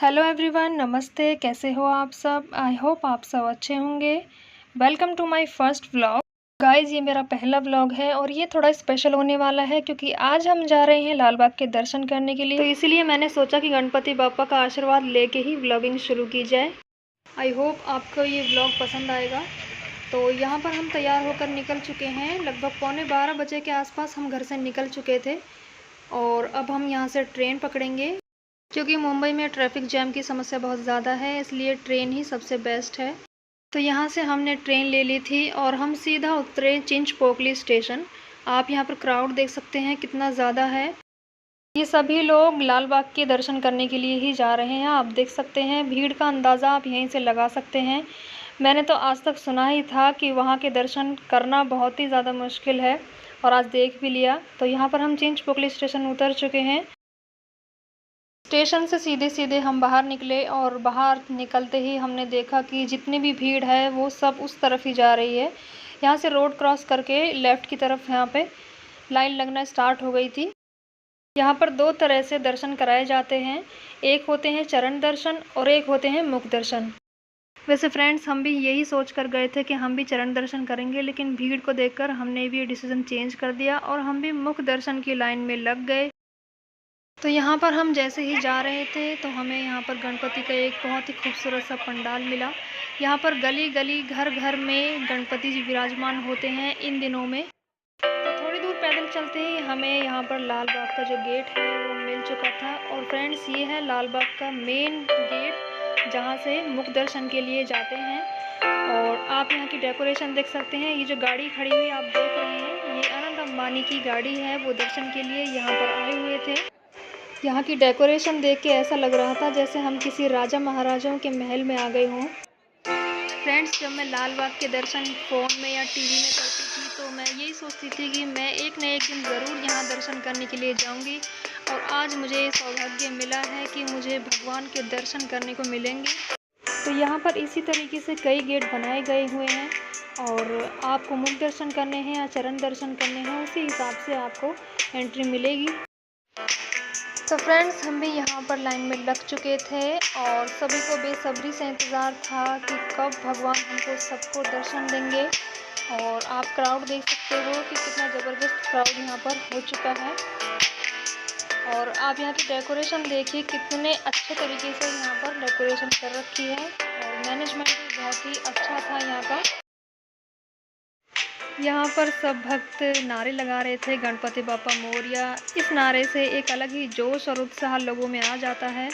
Hello everyone, नमस्ते। कैसे हो आप सब? आई होप आप सब अच्छे होंगे। Welcome to my first vlog. Guys, ये मेरा पहला व्लॉग है और ये थोड़ा स्पेशल होने वाला है क्योंकि आज हम जा रहे हैं लाल बाग के दर्शन करने के लिए। तो इसीलिए मैंने सोचा कि गणपति बापा का आशीर्वाद लेके ही व्लॉगिंग शुरू की जाए। आई होप आपको ये व्लॉग पसंद आएगा। तो यहाँ पर हम तैयार होकर निकल चुके हैं। लगभग 11:15 बजे के आसपास हम घर से निकल चुके थे और अब हम यहाँ से ट्रेन पकड़ेंगे क्योंकि मुंबई में ट्रैफिक जैम की समस्या बहुत ज़्यादा है, इसलिए ट्रेन ही सबसे बेस्ट है। तो यहाँ से हमने ट्रेन ले ली थी और हम सीधा उतरे चिंचपोकली स्टेशन। आप यहाँ पर क्राउड देख सकते हैं कितना ज़्यादा है। ये सभी लोग लाल बाग के दर्शन करने के लिए ही जा रहे हैं। आप देख सकते हैं भीड़ का अंदाज़ा आप यहीं से लगा सकते हैं। मैंने तो आज तक सुना ही था कि वहाँ के दर्शन करना बहुत ही ज़्यादा मुश्किल है और आज देख भी लिया। तो यहाँ पर हम चिंचपोकली स्टेशन उतर चुके हैं। स्टेशन से सीधे सीधे हम बाहर निकले और बाहर निकलते ही हमने देखा कि जितनी भी भीड़ है वो सब उस तरफ ही जा रही है। यहाँ से रोड क्रॉस करके लेफ़्ट की तरफ यहाँ पे लाइन लगना स्टार्ट हो गई थी। यहाँ पर दो तरह से दर्शन कराए जाते हैं, एक होते हैं चरण दर्शन और एक होते हैं मुख दर्शन। वैसे फ्रेंड्स, हम भी यही सोच कर गए थे कि हम भी चरण दर्शन करेंगे, लेकिन भीड़ को देखकर हमने भी ये डिसीज़न चेंज कर दिया और हम भी मुख दर्शन की लाइन में लग गए। तो यहाँ पर हम जैसे ही जा रहे थे तो हमें यहाँ पर गणपति का एक बहुत ही खूबसूरत सा पंडाल मिला। यहाँ पर गली गली घर घर में गणपति जी विराजमान होते हैं इन दिनों में। तो थोड़ी दूर पैदल चलते ही हमें यहाँ पर लाल बाग का जो गेट है वो मिल चुका था। और फ्रेंड्स, ये है लाल बाग का मेन गेट जहाँ से मुख दर्शन के लिए जाते हैं। और आप यहाँ की डेकोरेशन देख सकते हैं। ये जो गाड़ी खड़ी हुई आप देख रहे हैं, ये अनंत अंबानी की गाड़ी है। वो दर्शन के लिए यहाँ पर आए हुए थे। यहाँ की डेकोरेशन देख के ऐसा लग रहा था जैसे हम किसी राजा महाराजाओं के महल में आ गए हों। फ्रेंड्स, जब मैं लाल बाग के दर्शन फ़ोन में या टीवी में करती थी तो मैं यही सोचती थी कि मैं एक न एक दिन ज़रूर यहाँ दर्शन करने के लिए जाऊँगी। और आज मुझे सौभाग्य मिला है कि मुझे भगवान के दर्शन करने को मिलेंगे। तो यहाँ पर इसी तरीके से कई गेट बनाए गए हुए हैं और आपको मुख दर्शन करने हैं या चरण दर्शन करने हैं, उसी हिसाब से आपको एंट्री मिलेगी। तो फ्रेंड्स, हम भी यहाँ पर लाइन में लग चुके थे और सभी को बेसब्री से इंतज़ार था कि कब भगवान हमको सबको दर्शन देंगे। और आप क्राउड देख सकते हो कि कितना ज़बरदस्त क्राउड यहाँ पर हो चुका है। और आप यहाँ की डेकोरेशन देखिए, कितने अच्छे तरीके से यहाँ पर डेकोरेशन कर रखी है और मैनेजमेंट भी बहुत ही अच्छा था यहाँ का। यहाँ पर सब भक्त नारे लगा रहे थे, गणपति बापा मोरया। इस नारे से एक अलग ही जोश और उत्साह लोगों में आ जाता है।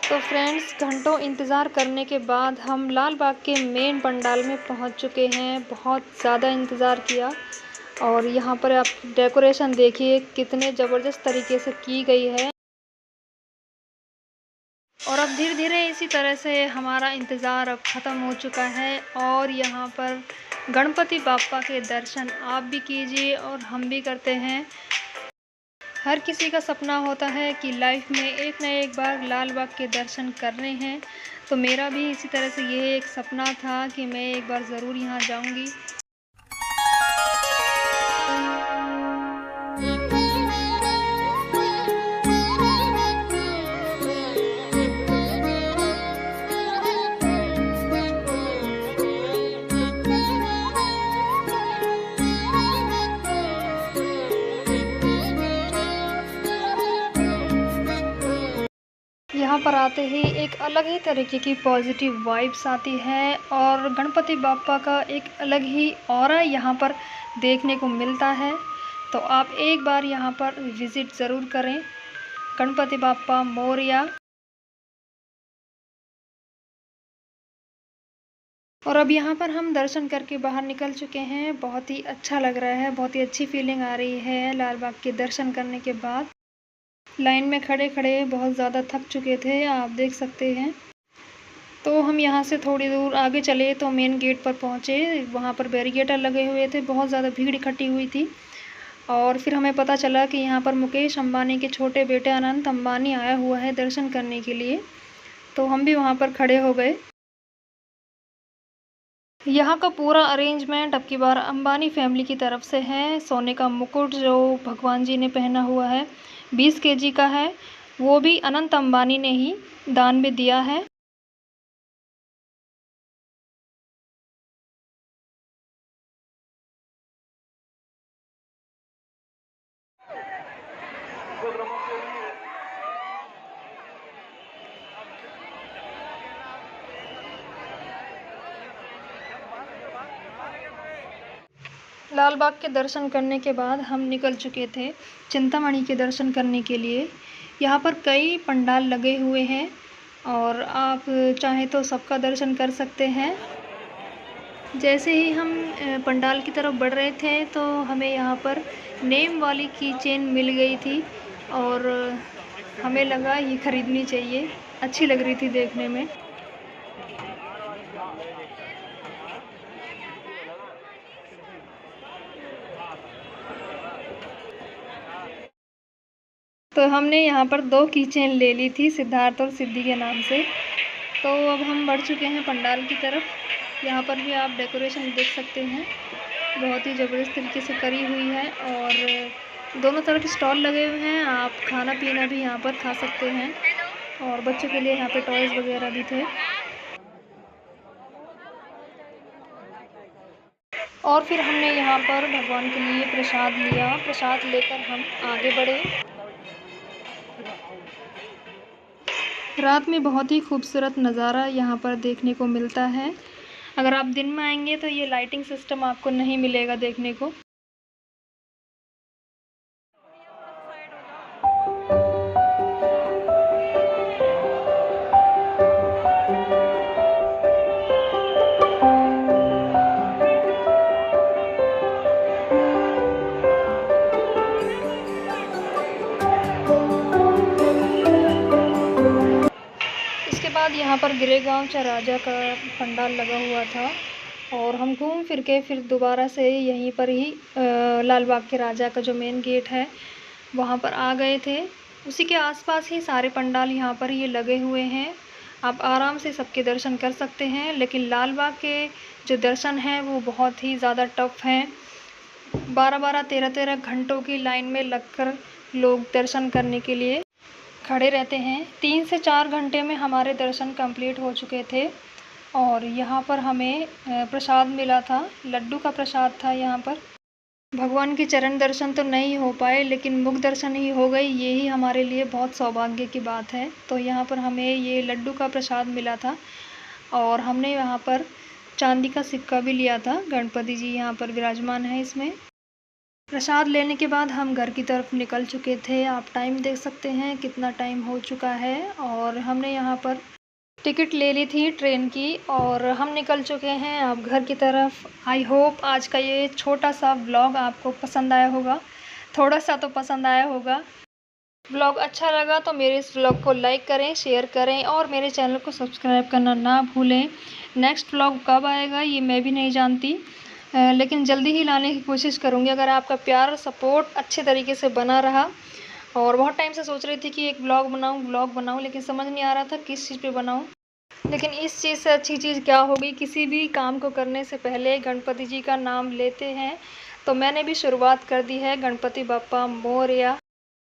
तो फ्रेंड्स, घंटों इंतज़ार करने के बाद हम लाल बाग के मेन पंडाल में पहुंच चुके हैं। बहुत ज़्यादा इंतज़ार किया और यहाँ पर आप डेकोरेशन देखिए कितने ज़बरदस्त तरीके से की गई है। और अब धीरे धीरे इसी तरह से हमारा इंतज़ार अब ख़त्म हो चुका है और यहाँ पर गणपति बापा के दर्शन आप भी कीजिए और हम भी करते हैं। हर किसी का सपना होता है कि लाइफ में एक न एक बार लाल बाग के दर्शन करने हैं। तो मेरा भी इसी तरह से ये एक सपना था कि मैं एक बार ज़रूर यहाँ जाऊँगी। यहाँ पर आते ही एक अलग ही तरीके की पॉजिटिव वाइब्स आती है और गणपति बापा का एक अलग ही ऑरा यहाँ पर देखने को मिलता है। तो आप एक बार यहाँ पर विज़िट ज़रूर करें। गणपति बापा मोरया। और अब यहाँ पर हम दर्शन करके बाहर निकल चुके हैं। बहुत ही अच्छा लग रहा है, बहुत ही अच्छी फीलिंग आ रही है लाल बाग के दर्शन करने के बाद। लाइन में खड़े खड़े बहुत ज़्यादा थक चुके थे, आप देख सकते हैं। तो हम यहाँ से थोड़ी दूर आगे चले तो मेन गेट पर पहुँचे। वहाँ पर बैरिकेड लगे हुए थे, बहुत ज़्यादा भीड़ इकट्ठी हुई थी। और फिर हमें पता चला कि यहाँ पर मुकेश अंबानी के छोटे बेटे अनंत अंबानी आया हुआ है दर्शन करने के लिए, तो हम भी वहाँ पर खड़े हो गए। यहाँ का पूरा अरेंजमेंट अब की बार अंबानी फैमिली की तरफ से है। सोने का मुकुट जो भगवान जी ने पहना हुआ है 20 केजी का है, वो भी अनंत अंबानी ने ही दान में दिया है। लाल बाग के दर्शन करने के बाद हम निकल चुके थे चिंतामणि के दर्शन करने के लिए। यहाँ पर कई पंडाल लगे हुए हैं और आप चाहें तो सबका दर्शन कर सकते हैं। जैसे ही हम पंडाल की तरफ बढ़ रहे थे तो हमें यहाँ पर नेम वाली की चेन मिल गई थी और हमें लगा ये ख़रीदनी चाहिए, अच्छी लग रही थी देखने में। तो हमने यहाँ पर 2 की चेन ले ली थी सिद्धार्थ और सिद्धि के नाम से। तो अब हम बढ़ चुके हैं पंडाल की तरफ। यहाँ पर भी आप डेकोरेशन देख सकते हैं, बहुत ही ज़बरदस्त तरीके से करी हुई है और दोनों तरफ स्टॉल लगे हुए हैं। आप खाना पीना भी यहाँ पर खा सकते हैं और बच्चों के लिए यहाँ पे टॉयज़ वगैरह भी थे। और फिर हमने यहाँ पर भगवान के लिए प्रसाद लिया। प्रसाद लेकर हम आगे बढ़े। रात में बहुत ही खूबसूरत नज़ारा यहाँ पर देखने को मिलता है। अगर आप दिन में आएंगे तो ये लाइटिंग सिस्टम आपको नहीं मिलेगा देखने को। बाद यहाँ पर गिरेगांव राजा का पंडाल लगा हुआ था और हम घूम फिर के फिर दोबारा से यहीं पर ही लाल बाग के राजा का जो मेन गेट है वहाँ पर आ गए थे। उसी के आसपास ही सारे पंडाल यहाँ पर ये लगे हुए हैं, आप आराम से सबके दर्शन कर सकते हैं। लेकिन लाल बाग के जो दर्शन हैं वो बहुत ही ज़्यादा टफ हैं। 12-12, 13-13 घंटों की लाइन में लगकर लोग दर्शन करने के लिए खड़े रहते हैं। 3 से 4 घंटे में हमारे दर्शन कंप्लीट हो चुके थे और यहाँ पर हमें प्रसाद मिला था, लड्डू का प्रसाद था। यहाँ पर भगवान के चरण दर्शन तो नहीं हो पाए लेकिन मुख दर्शन ही हो गई, ये ही हमारे लिए बहुत सौभाग्य की बात है। तो यहाँ पर हमें ये लड्डू का प्रसाद मिला था और हमने यहाँ पर चांदी का सिक्का भी लिया था। गणपति जी यहाँ पर विराजमान है इसमें। प्रसाद लेने के बाद हम घर की तरफ निकल चुके थे। आप टाइम देख सकते हैं कितना टाइम हो चुका है और हमने यहाँ पर टिकट ले ली थी ट्रेन की और हम निकल चुके हैं अब घर की तरफ। आई होप आज का ये छोटा सा व्लॉग आपको पसंद आया होगा, थोड़ा सा तो पसंद आया होगा। व्लॉग अच्छा लगा तो मेरे इस व्लॉग को लाइक करें, शेयर करें और मेरे चैनल को सब्सक्राइब करना ना भूलें। नेक्स्ट व्लॉग कब आएगा ये मैं भी नहीं जानती, लेकिन जल्दी ही लाने की कोशिश करूँगी अगर आपका प्यार और सपोर्ट अच्छे तरीके से बना रहा। और बहुत टाइम से सोच रही थी कि एक व्लॉग बनाऊँ लेकिन समझ नहीं आ रहा था किस चीज़ पे बनाऊँ। लेकिन इस चीज़ से अच्छी चीज़ क्या होगी, किसी भी काम को करने से पहले गणपति जी का नाम लेते हैं। तो मैंने भी शुरुआत कर दी है, गणपति बप्पा मोरया।